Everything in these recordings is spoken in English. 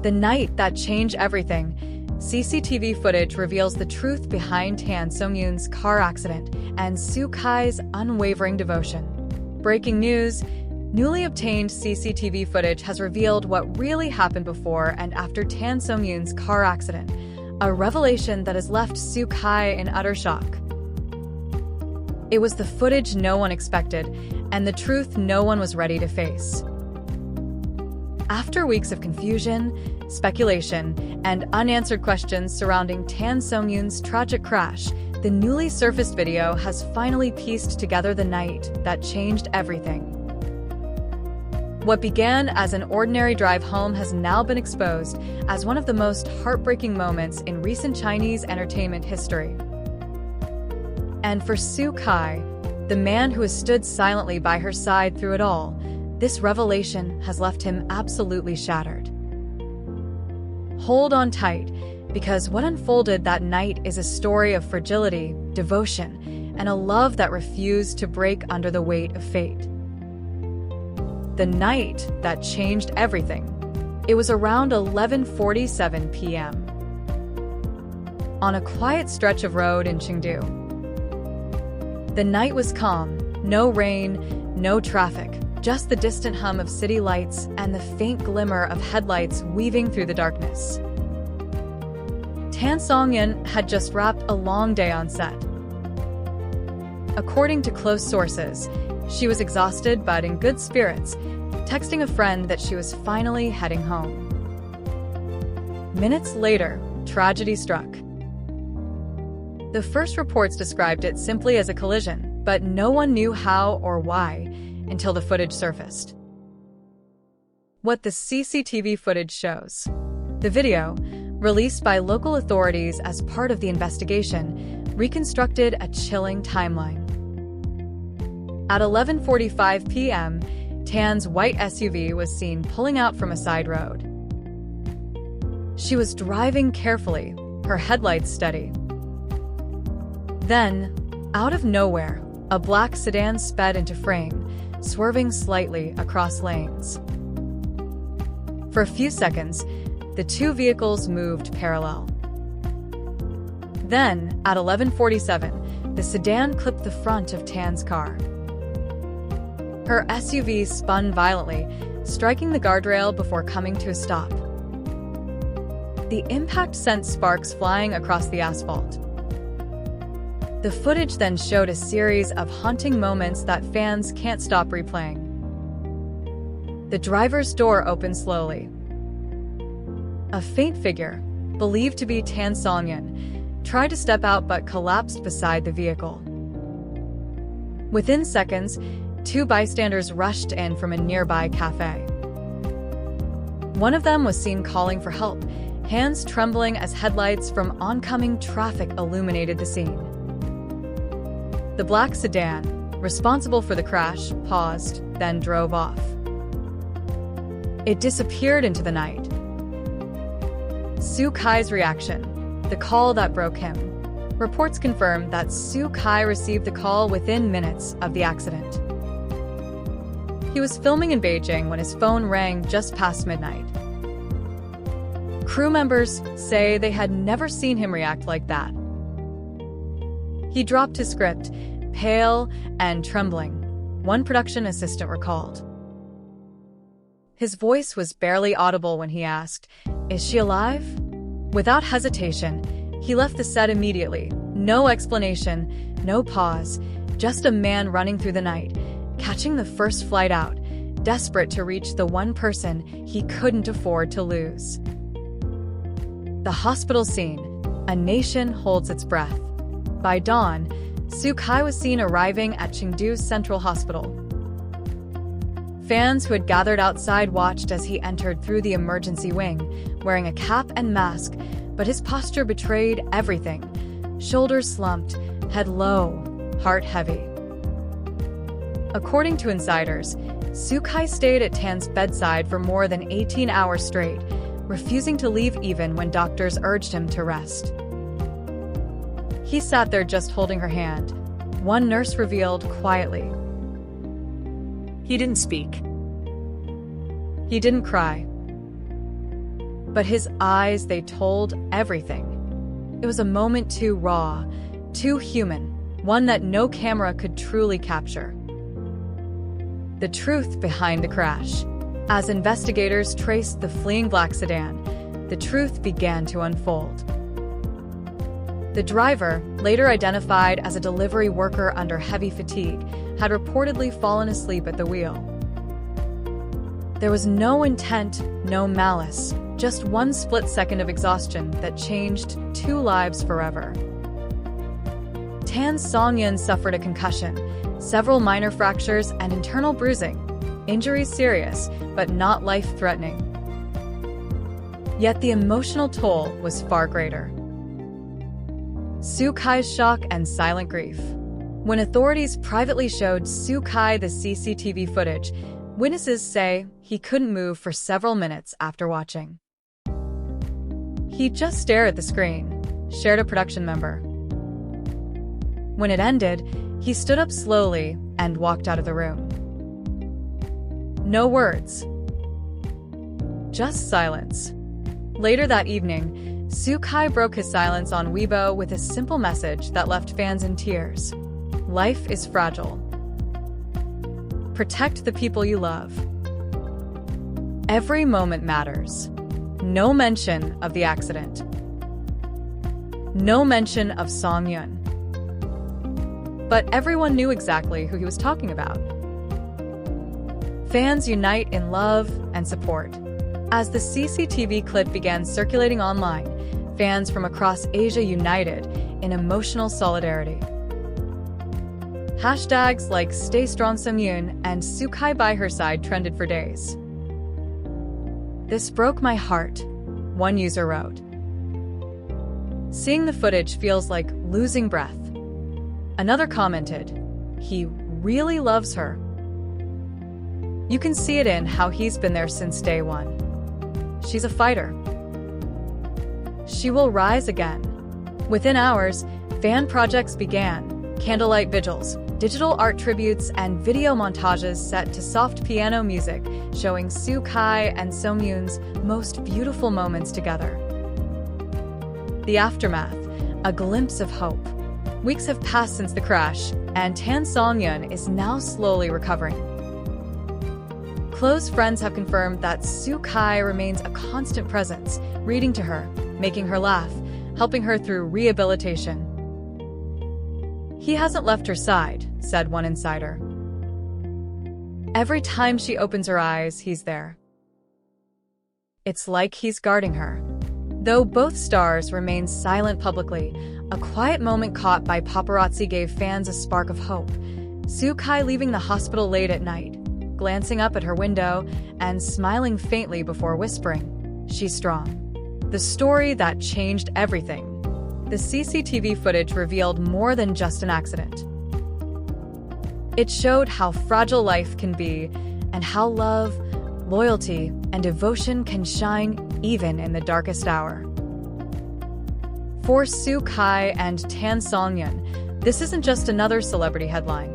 The night that changed everything. CCTV footage reveals the truth behind Tan Songyun's car accident and Soo Kai's unwavering devotion. Breaking news: newly obtained CCTV footage has revealed what really happened before and after Tan Songyun's car accident, a revelation that has left Soo Kai in utter shock. It was the footage no one expected, and the truth no one was ready to face. After weeks of confusion, speculation, and unanswered questions surrounding Tan Songyun's tragic crash, the newly surfaced video has finally pieced together the night that changed everything. What began as an ordinary drive home has now been exposed as one of the most heartbreaking moments in recent Chinese entertainment history. And for Soo Kai, the man who has stood silently by her side through it all, this revelation has left him absolutely shattered. Hold on tight, because what unfolded that night is a story of fragility, devotion, and a love that refused to break under the weight of fate. The night that changed everything. It was around 11:47 p.m. on a quiet stretch of road in Chengdu. The night was calm, no rain, no traffic, just the distant hum of city lights and the faint glimmer of headlights weaving through the darkness. Tan Songyun had just wrapped a long day on set. According to close sources, she was exhausted but in good spirits, texting a friend that she was finally heading home. Minutes later, tragedy struck. The first reports described it simply as a collision, but no one knew how or why until the footage surfaced. What the CCTV footage shows. The video, released by local authorities as part of the investigation, reconstructed a chilling timeline. At 11:45 p.m., Tan's white SUV was seen pulling out from a side road. She was driving carefully, her headlights steady. Then, out of nowhere, a black sedan sped into frame, swerving slightly across lanes. For a few seconds, the two vehicles moved parallel. Then, at 11:47, the sedan clipped the front of Tan's car. Her SUV spun violently, striking the guardrail before coming to a stop. The impact sent sparks flying across the asphalt. The footage then showed a series of haunting moments that fans can't stop replaying. The driver's door opened slowly. A faint figure, believed to be Tan Songyun, tried to step out but collapsed beside the vehicle. Within seconds, two bystanders rushed in from a nearby cafe. One of them was seen calling for help, hands trembling as headlights from oncoming traffic illuminated the scene. The black sedan, responsible for the crash, paused, then drove off. It disappeared into the night. Soo Kai's reaction, the call that broke him. Reports confirm that Soo Kai received the call within minutes of the accident. He was filming in Beijing when his phone rang just past midnight. Crew members say they had never seen him react like that. He dropped his script, pale and trembling, one production assistant recalled. His voice was barely audible when he asked, "Is she alive?" Without hesitation, he left the set immediately. No explanation, no pause, just a man running through the night, catching the first flight out, desperate to reach the one person he couldn't afford to lose. The hospital scene. A nation holds its breath. By dawn, Soo Kai was seen arriving at Chengdu's Central Hospital. Fans who had gathered outside watched as he entered through the emergency wing, wearing a cap and mask, but his posture betrayed everything. Shoulders slumped, head low, heart heavy. According to insiders, Soo Kai stayed at Tan's bedside for more than 18 hours straight, refusing to leave even when doctors urged him to rest. He sat there just holding her hand. One nurse revealed quietly. He didn't speak. He didn't cry. But his eyes, they told everything. It was a moment too raw, too human, one that no camera could truly capture. The truth behind the crash. As investigators traced the fleeing black sedan, the truth began to unfold. The driver, later identified as a delivery worker under heavy fatigue, had reportedly fallen asleep at the wheel. There was no intent, no malice, just one split second of exhaustion that changed 2 lives forever. Tan Songyun suffered a concussion, several minor fractures, and internal bruising. Injuries serious, but not life-threatening. Yet the emotional toll was far greater. Soo-kai's shock and silent grief. When authorities privately showed Soo-kai the CCTV footage, witnesses say he couldn't move for several minutes after watching. He'd just stare at the screen, shared a production member. When it ended, he stood up slowly and walked out of the room. No words. Just silence. Later that evening, Soo-kai broke his silence on Weibo with a simple message that left fans in tears. Life is fragile. Protect the people you love. Every moment matters. No mention of the accident. No mention of Songyun. But everyone knew exactly who he was talking about. Fans unite in love and support. As the CCTV clip began circulating online, fans from across Asia united in emotional solidarity. Hashtags like Stay Strong Songyun and Soo-kai by her side trended for days. This broke my heart, one user wrote. Seeing the footage feels like losing breath. Another commented, he really loves her. You can see it in how he's been there since day one. She's a fighter. She will rise again. Within hours, fan projects began, candlelight vigils, digital art tributes, and video montages set to soft piano music, showing Soo-kai and Songyun's most beautiful moments together. The aftermath, a glimpse of hope. Weeks have passed since the crash, and Tan Songyun is now slowly recovering. Close friends have confirmed that Soo-kai remains a constant presence, reading to her, making her laugh, helping her through rehabilitation. He hasn't left her side, said one insider. Every time she opens her eyes, he's there. It's like he's guarding her. Though both stars remain silent publicly, a quiet moment caught by paparazzi gave fans a spark of hope. Soo-kai leaving the hospital late at night, glancing up at her window and smiling faintly before whispering, "She's strong." The story that changed everything. The CCTV footage revealed more than just an accident. It showed how fragile life can be and how love, loyalty, and devotion can shine even in the darkest hour. For Soo-kai and Tan Songyun, this isn't just another celebrity headline.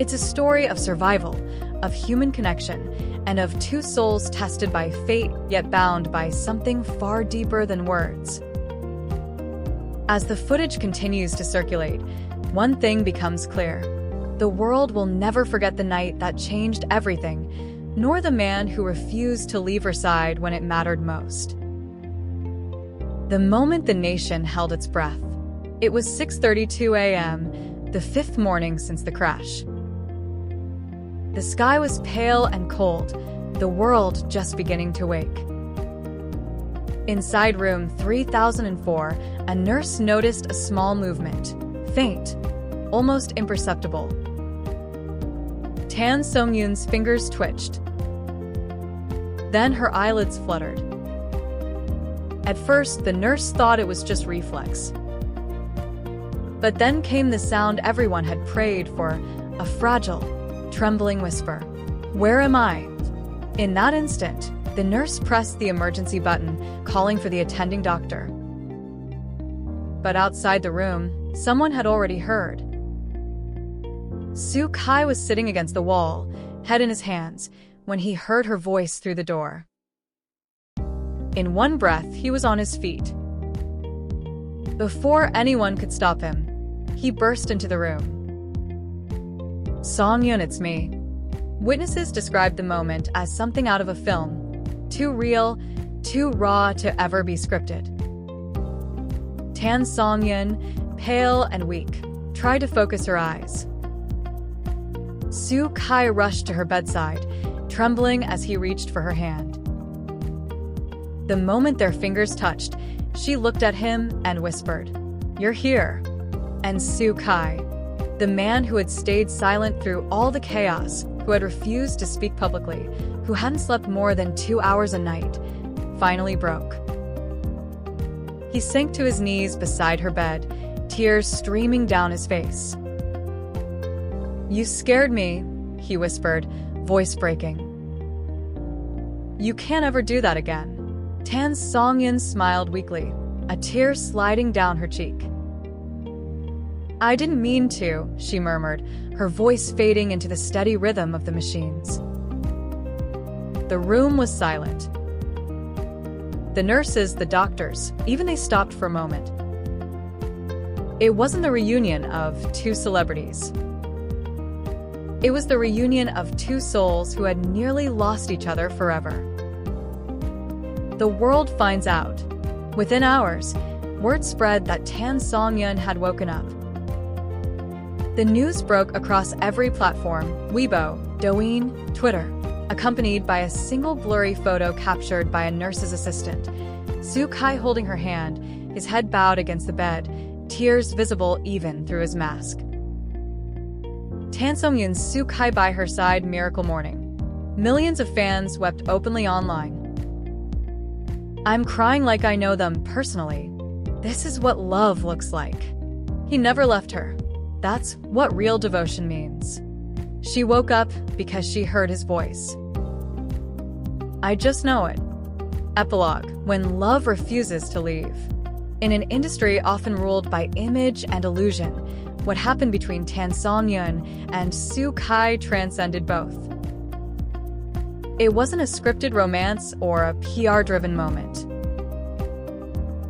It's a story of survival, of human connection, and of 2 souls tested by fate yet bound by something far deeper than words. As the footage continues to circulate, one thing becomes clear. The world will never forget the night that changed everything, nor the man who refused to leave her side when it mattered most. The moment the nation held its breath. It was 6:32 a.m., the 5th morning since the crash. The sky was pale and cold, the world just beginning to wake. Inside room 3004, a nurse noticed a small movement, faint, almost imperceptible. Tan Songyun's fingers twitched. Then her eyelids fluttered. At first, the nurse thought it was just reflex. But then came the sound everyone had prayed for, a fragile, trembling whisper. "Where am I?" In that instant, the nurse pressed the emergency button, calling for the attending doctor. But outside the room, someone had already heard. Soo-kai was sitting against the wall, head in his hands, when he heard her voice through the door. In one breath, he was on his feet. Before anyone could stop him, he burst into the room. "Songyun, it's me." Witnesses described the moment as something out of a film, too real, too raw to ever be scripted. Tan Songyun, pale and weak, tried to focus her eyes. Su Kai rushed to her bedside, trembling as he reached for her hand. The moment their fingers touched, she looked at him and whispered, "You're here." And Su Kai, the man who had stayed silent through all the chaos, who had refused to speak publicly, who hadn't slept more than 2 hours a night, finally broke. He sank to his knees beside her bed, tears streaming down his face. "You scared me," he whispered, voice breaking. "You can't ever do that again." Tan Songyun smiled weakly, a tear sliding down her cheek. "I didn't mean to," she murmured, her voice fading into the steady rhythm of the machines. The room was silent. The nurses, the doctors, even they stopped for a moment. It wasn't the reunion of two celebrities. It was the reunion of two souls who had nearly lost each other forever. The world finds out. Within hours, word spread that Tan Songyun had woken up. The news broke across every platform, Weibo, Douyin, Twitter, accompanied by a single blurry photo captured by a nurse's assistant. Su Kai holding her hand, his head bowed against the bed, tears visible even through his mask. Tan Songyun's Su Kai by her side, miracle morning. Millions of fans wept openly online. "I'm crying like I know them personally. This is what love looks like." He never left her. That's what real devotion means. She woke up because she heard his voice. "I just know it." Epilogue: when love refuses to leave. In an industry often ruled by image and illusion, what happened between Tan Songyun and Su Kai transcended both. It wasn't a scripted romance or a PR-driven moment.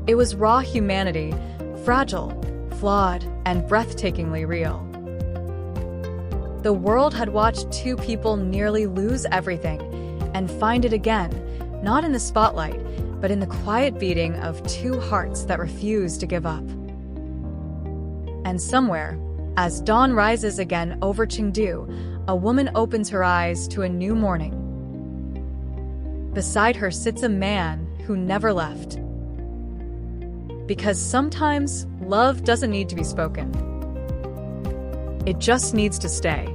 It was raw humanity, fragile, flawed, and breathtakingly real. The world had watched two people nearly lose everything and find it again, not in the spotlight, but in the quiet beating of two hearts that refuse to give up. And somewhere, as dawn rises again over Chengdu, a woman opens her eyes to a new morning. Beside her sits a man who never left. Because sometimes love doesn't need to be spoken. It just needs to stay.